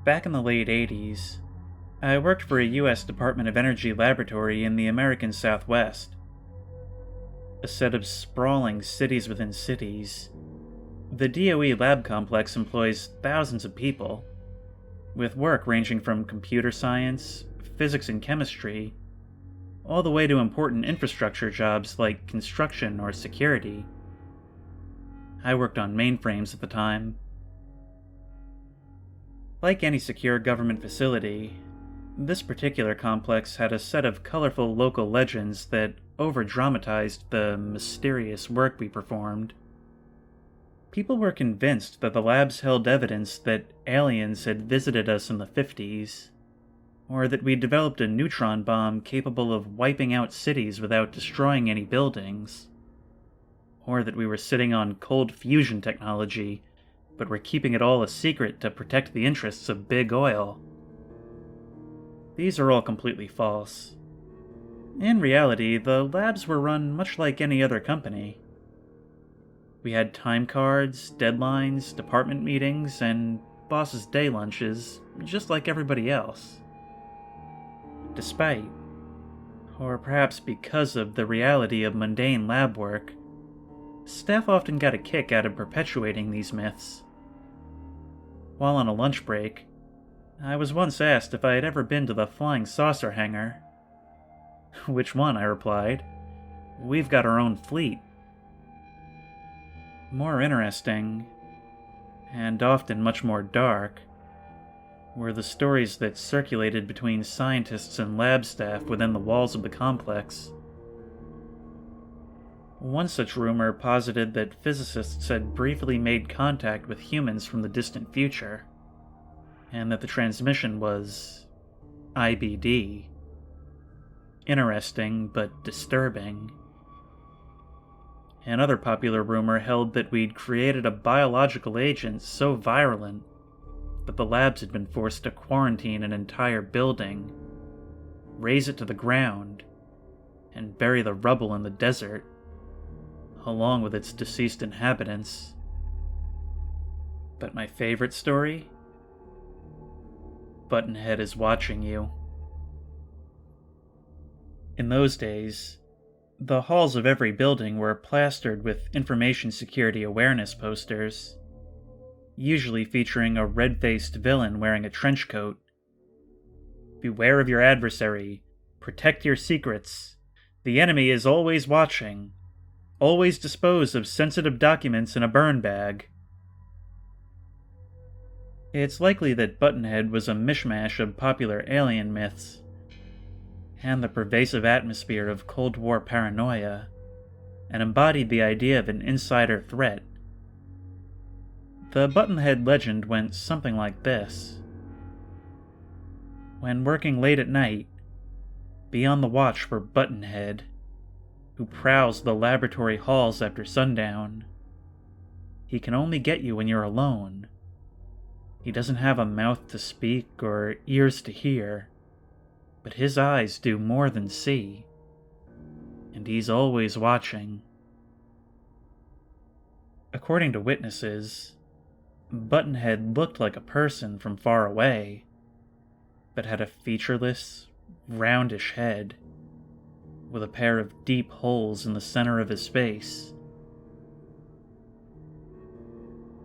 Back in the late 80s, I worked for a US Department of Energy laboratory in the American Southwest. A set of sprawling cities within cities, the DOE lab complex employs thousands of people, with work ranging from computer science, physics and chemistry, all the way to important infrastructure jobs like construction or security. I worked on mainframes at the time. Like any secure government facility, this particular complex had a set of colorful local legends that over-dramatized the mysterious work we performed. People were convinced that the labs held evidence that aliens had visited us in the 50s, or that we developed a neutron bomb capable of wiping out cities without destroying any buildings, or that we were sitting on cold fusion technology, but were keeping it all a secret to protect the interests of big oil. These are all completely false. In reality, the labs were run much like any other company. We had time cards, deadlines, department meetings, and bosses' day lunches, just like everybody else. Despite, or perhaps because of the reality of mundane lab work, staff often got a kick out of perpetuating these myths. While on a lunch break, I was once asked if I had ever been to the flying saucer hangar. Which one? I replied. We've got our own fleet. More interesting, and often much more dark, were the stories that circulated between scientists and lab staff within the walls of the complex. One such rumor posited that physicists had briefly made contact with humans from the distant future, and that the transmission was IBD. Interesting, but disturbing. Another popular rumor held that we'd created a biological agent so virulent that the labs had been forced to quarantine an entire building, raze it to the ground, and bury the rubble in the desert, along with its deceased inhabitants. But my favorite story? Buttonhead is watching you. In those days, the halls of every building were plastered with information security awareness posters, usually featuring a red-faced villain wearing a trench coat. Beware of your adversary. Protect your secrets. The enemy is always watching. Always dispose of sensitive documents in a burn bag. It's likely that Buttonhead was a mishmash of popular alien myths, and the pervasive atmosphere of Cold War paranoia, and embodied the idea of an insider threat. The Buttonhead legend went something like this. When working late at night, be on the watch for Buttonhead, who prowls the laboratory halls after sundown. He can only get you when you're alone. He doesn't have a mouth to speak or ears to hear, but his eyes do more than see, and he's always watching. According to witnesses, Buttonhead looked like a person from far away, but had a featureless, roundish head, with a pair of deep holes in the center of his face.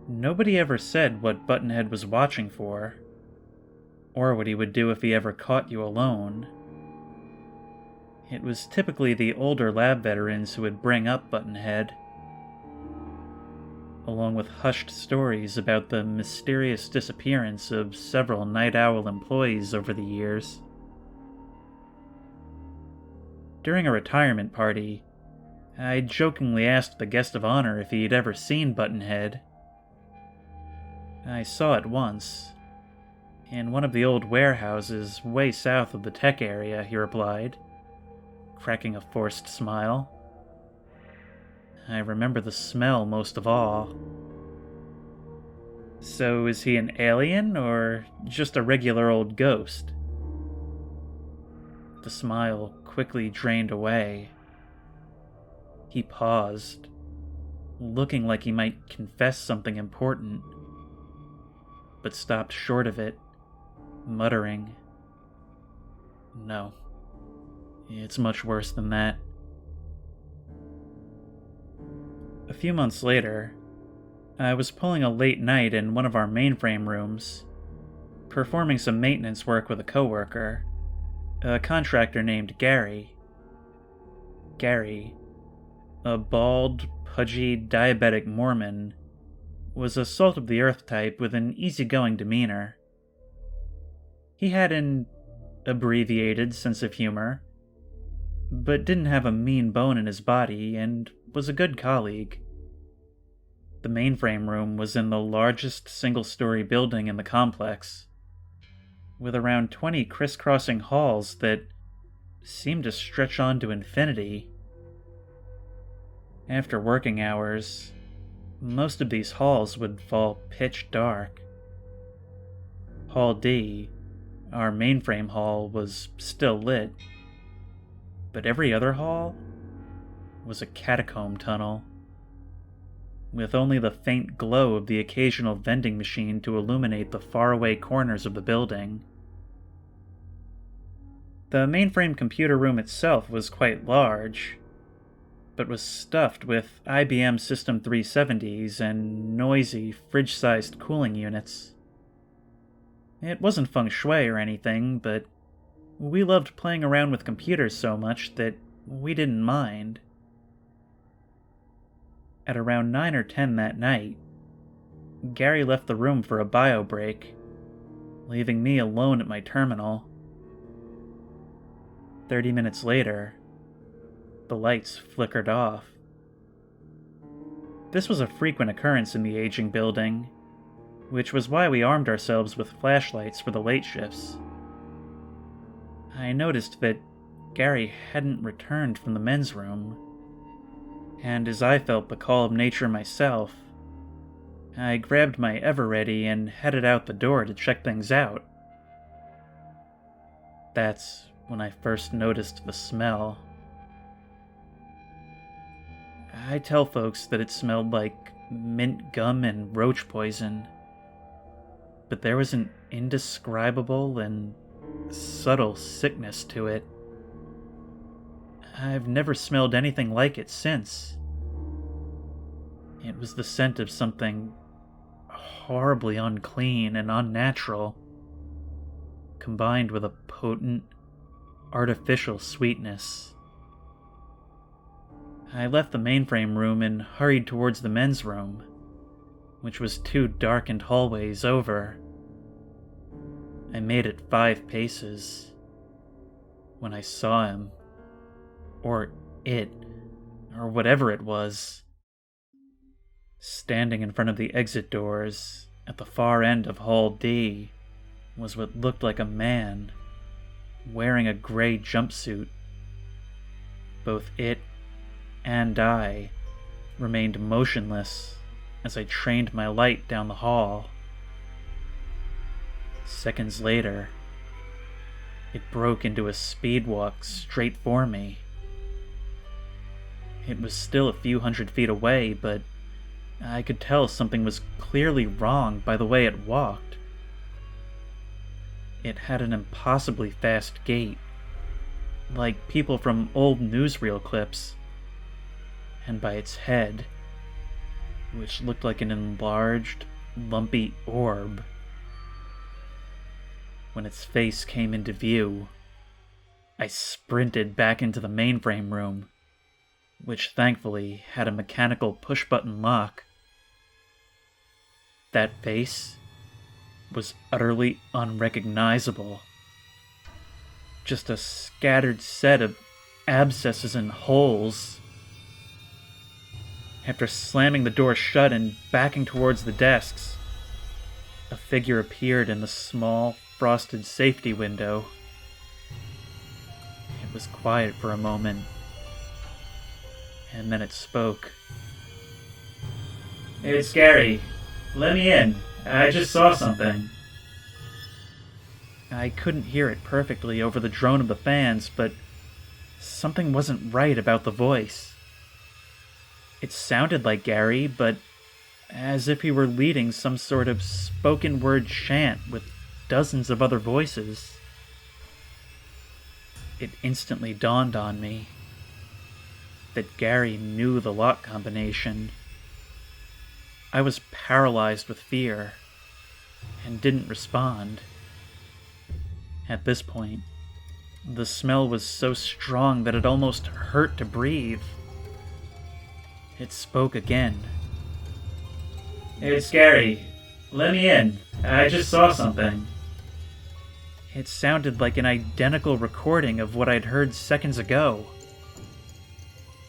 Nobody ever said what Buttonhead was watching for, or what he would do if he ever caught you alone. It was typically the older lab veterans who would bring up Buttonhead, along with hushed stories about the mysterious disappearance of several Night Owl employees over the years. During a retirement party, I jokingly asked the guest of honor if he'd ever seen Buttonhead. I saw it once, in one of the old warehouses way south of the tech area, he replied, cracking a forced smile. I remember the smell most of all. So is he an alien, or just a regular old ghost? The smile quickly drained away. He paused, looking like he might confess something important, but stopped short of it muttering, "No, it's much worse than that." A few months later, I was pulling a late night in one of our mainframe rooms, performing some maintenance work with a coworker, a contractor named Gary. Gary, a bald, pudgy, diabetic Mormon, was a salt-of-the-earth type with an easygoing demeanor. He had an abbreviated sense of humor, but didn't have a mean bone in his body and was a good colleague. The mainframe room was in the largest single-story building in the complex, with around 20 crisscrossing halls that seemed to stretch on to infinity. After working hours, most of these halls would fall pitch dark. Hall D, our mainframe hall, was still lit, but every other hall was a catacomb tunnel, with only the faint glow of the occasional vending machine to illuminate the faraway corners of the building. The mainframe computer room itself was quite large, but was stuffed with IBM System 370s and noisy, fridge-sized cooling units. It wasn't feng shui or anything, but we loved playing around with computers so much that we didn't mind. At around 9 or 10 that night, Gary left the room for a bio break, leaving me alone at my terminal. 30 minutes later, the lights flickered off. This was a frequent occurrence in the aging building, which was why we armed ourselves with flashlights for the late shifts. I noticed that Gary hadn't returned from the men's room, and as I felt the call of nature myself, I grabbed my Ever-Ready and headed out the door to check things out. That's when I first noticed the smell. I tell folks that it smelled like mint gum and roach poison, but there was an indescribable and subtle sickness to it. I've never smelled anything like it since. It was the scent of something horribly unclean and unnatural, combined with a potent, artificial sweetness. I left the mainframe room and hurried towards the men's room, which was 2 darkened hallways over. I made it 5 paces when I saw him, or it, or whatever it was, standing in front of the exit doors at the far end of Hall D was what looked like a man wearing a gray jumpsuit. Both it and I remained motionless as I trained my light down the hall. Seconds later, it broke into a speed walk straight for me. It was still a few hundred feet away, but I could tell something was clearly wrong by the way it walked. It had an impossibly fast gait, like people from old newsreel clips, and by its head, which looked like an enlarged, lumpy orb. When its face came into view, I sprinted back into the mainframe room, which thankfully had a mechanical push-button lock. That face was utterly unrecognizable. Just a scattered set of abscesses and holes. After slamming the door shut and backing towards the desks, a figure appeared in the small, frosted safety window. It was quiet for a moment, and then it spoke. "It's Gary. Let me in. I just saw something." I couldn't hear it perfectly over the drone of the fans, but something wasn't right about the voice. It sounded like Gary, but as if he were leading some sort of spoken word chant with dozens of other voices. It instantly dawned on me that Gary knew the lock combination. I was paralyzed with fear and didn't respond. At this point, the smell was so strong that it almost hurt to breathe. It spoke again. "It's Gary. Let me in. I just saw something." It sounded like an identical recording of what I'd heard seconds ago.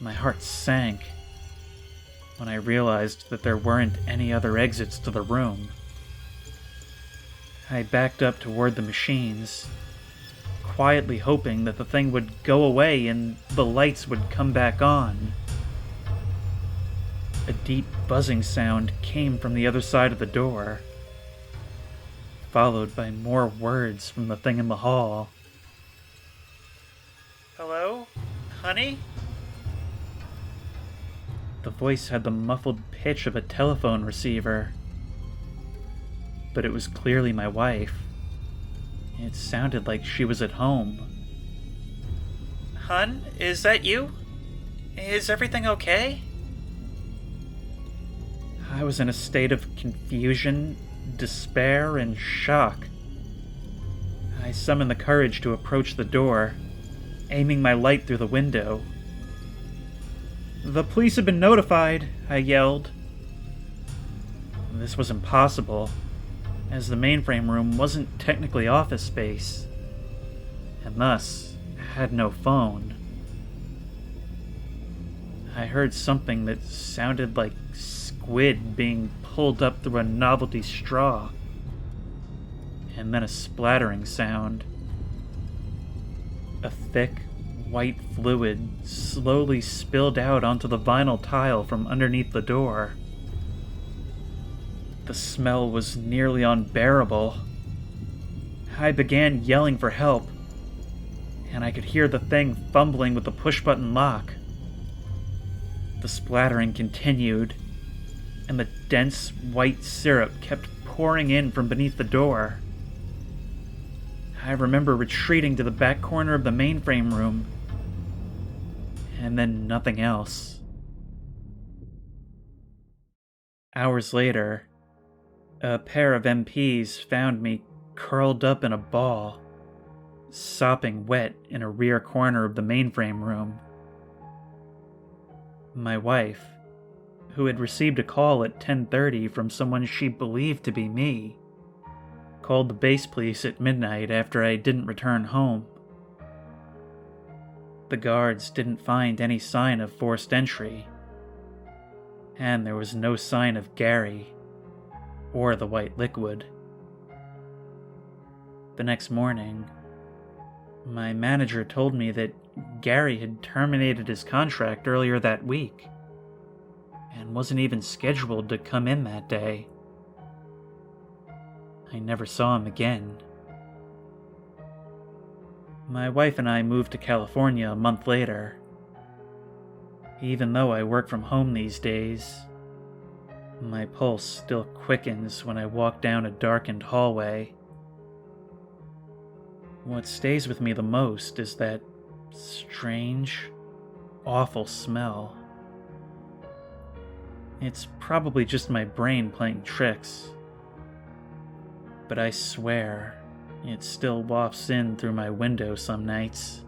My heart sank when I realized that there weren't any other exits to the room. I backed up toward the machines, quietly hoping that the thing would go away and the lights would come back on. A deep buzzing sound came from the other side of the door, followed by more words from the thing in the hall. "Hello, honey?" The voice had the muffled pitch of a telephone receiver, but it was clearly my wife. It sounded like she was at home. "Hun, is that you? Is everything okay?" I was in a state of confusion, despair, and shock. I summoned the courage to approach the door, aiming my light through the window. "The police have been notified," I yelled. This was impossible, as the mainframe room wasn't technically office space, and thus had no phone. I heard something that sounded like squid being pulled up through a novelty straw, and then a splattering sound. A thick, white fluid slowly spilled out onto the vinyl tile from underneath the door. The smell was nearly unbearable. I began yelling for help, and I could hear the thing fumbling with the push-button lock. The splattering continued, and the dense white syrup kept pouring in from beneath the door. I remember retreating to the back corner of the mainframe room, and then nothing else. Hours later, a pair of MPs found me curled up in a ball, sopping wet in a rear corner of the mainframe room. My wife, who had received a call at 10:30 from someone she believed to be me, called the base police at midnight after I didn't return home. The guards didn't find any sign of forced entry, and there was no sign of Gary or the white liquid. The next morning, my manager told me that Gary had terminated his contract earlier that week and wasn't even scheduled to come in that day. I never saw him again. My wife and I moved to California a month later. Even though I work from home these days, my pulse still quickens when I walk down a darkened hallway. What stays with me the most is that strange, awful smell. It's probably just my brain playing tricks, but I swear it still wafts in through my window some nights.